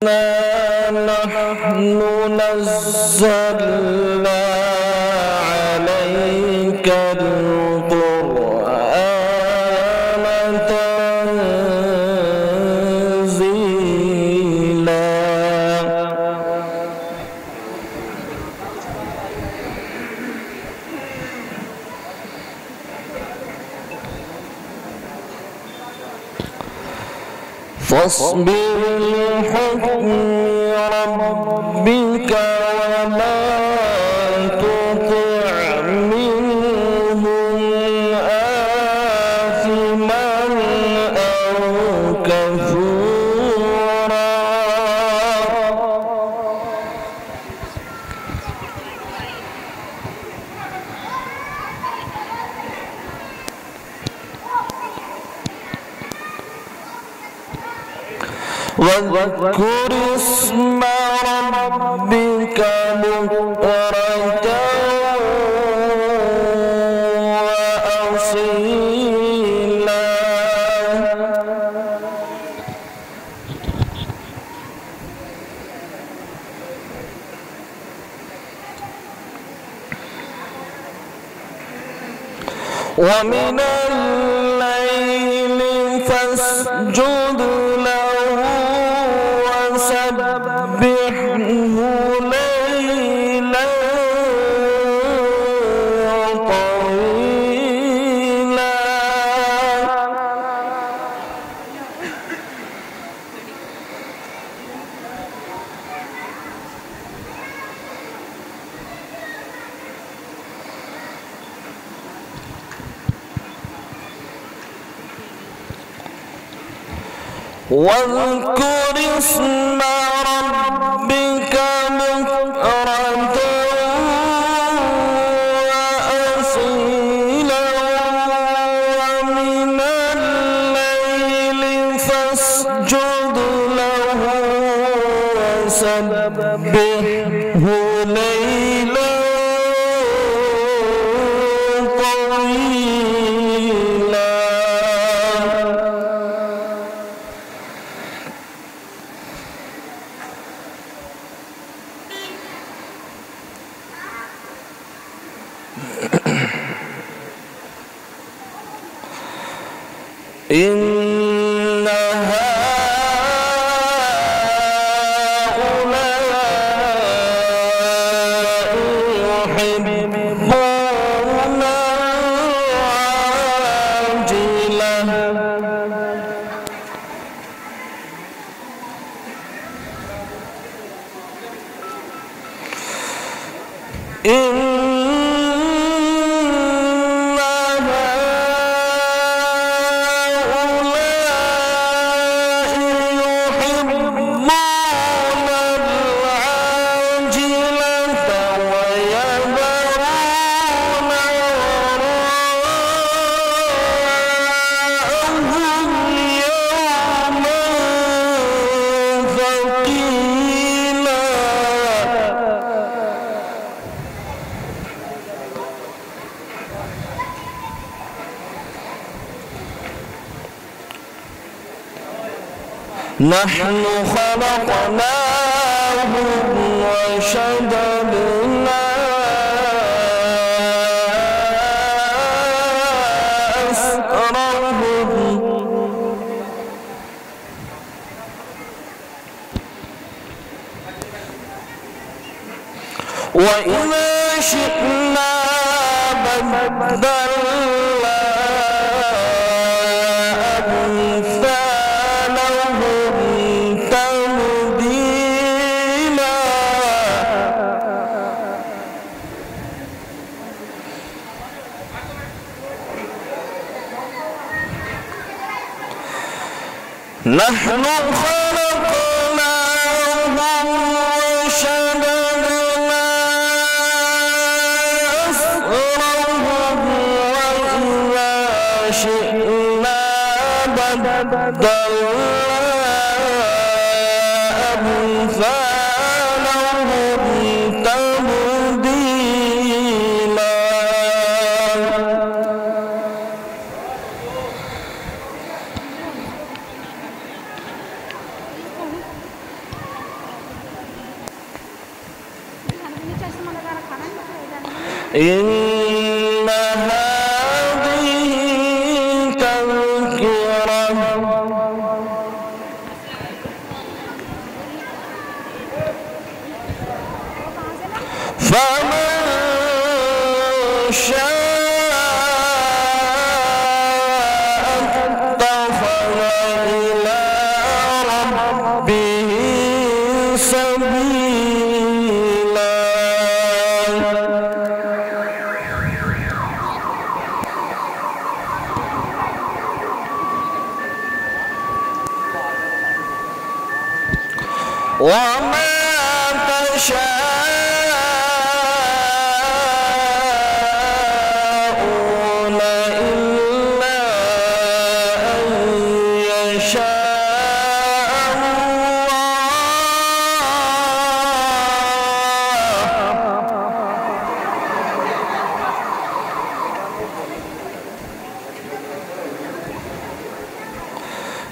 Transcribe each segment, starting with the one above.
نحن نزلنا عليك القرآن تنزيلا فاصبر لحكم ربك ولا تطع منهم آثما أو كفورا واذكر اسم ربك بكرة وأصيلا ومن الليل فاسجد له وسبحه ليلا طويلا واذكر اسم ربك بكرة وأصيلا ومن الليل فاسجد له وسبحه ليلا طويلا إن هؤلاء يحبون العاجلة نحن خلقناهم وشددنا أسرهم وإذا شئنا بدلنا نحن خلقناهم وشددنا أسرهم وإذا شئنا بدلنا أمثالهم تبديلا إن هذه تذكرة فمن شاء اتخذ إلى ربه سبيلا وما تشاءون إلا أن يشاء الله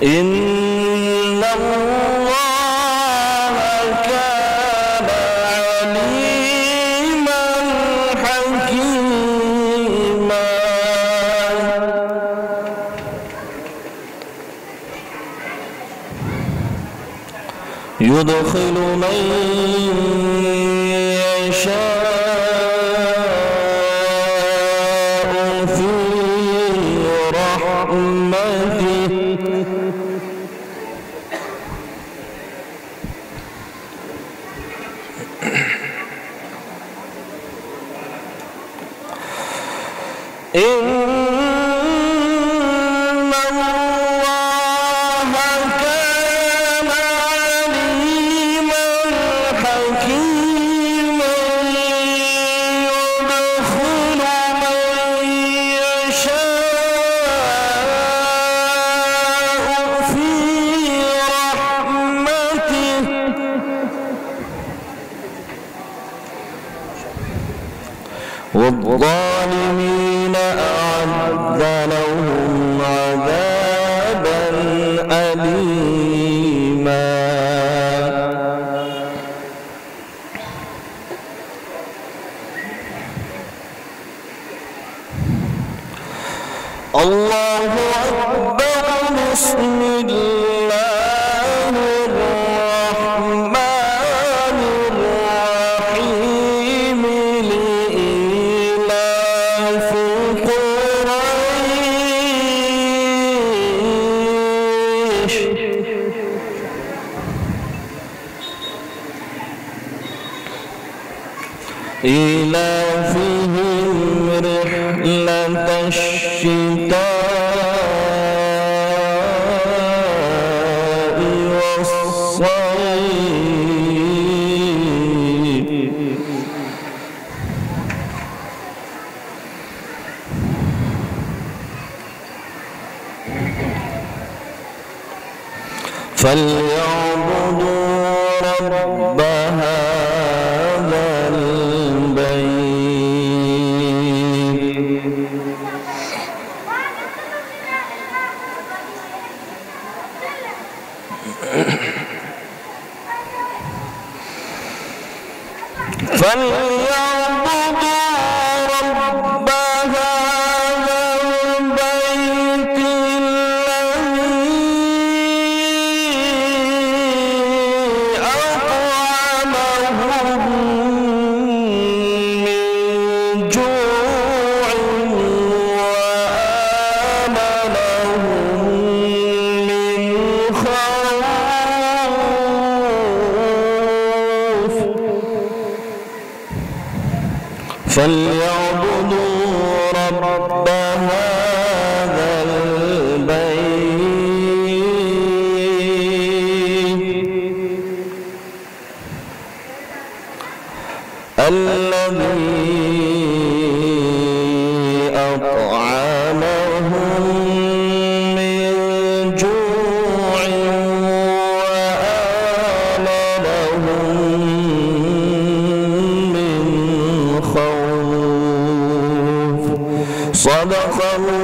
إن الله كان عليما حكيما يدخل من يشاء في رحمته إن الله كان عليما حكيما يدخل من يشاء في رحمته والظالمين أعد لهم عذابا أليما الله أكبر بسم الله الرحمن الرحيم لإيلاف قريش إيلافهم رحلة الشتاء والصيف فليعبدوا رب هذا البيت فليعبدوا رب هذا البيت الذي أطعمهم من جوع وآمنهم من خوف فليعبدوا رب هذا البيت الذي أطعمهم من جوع وآمنهم من خوف صدق الله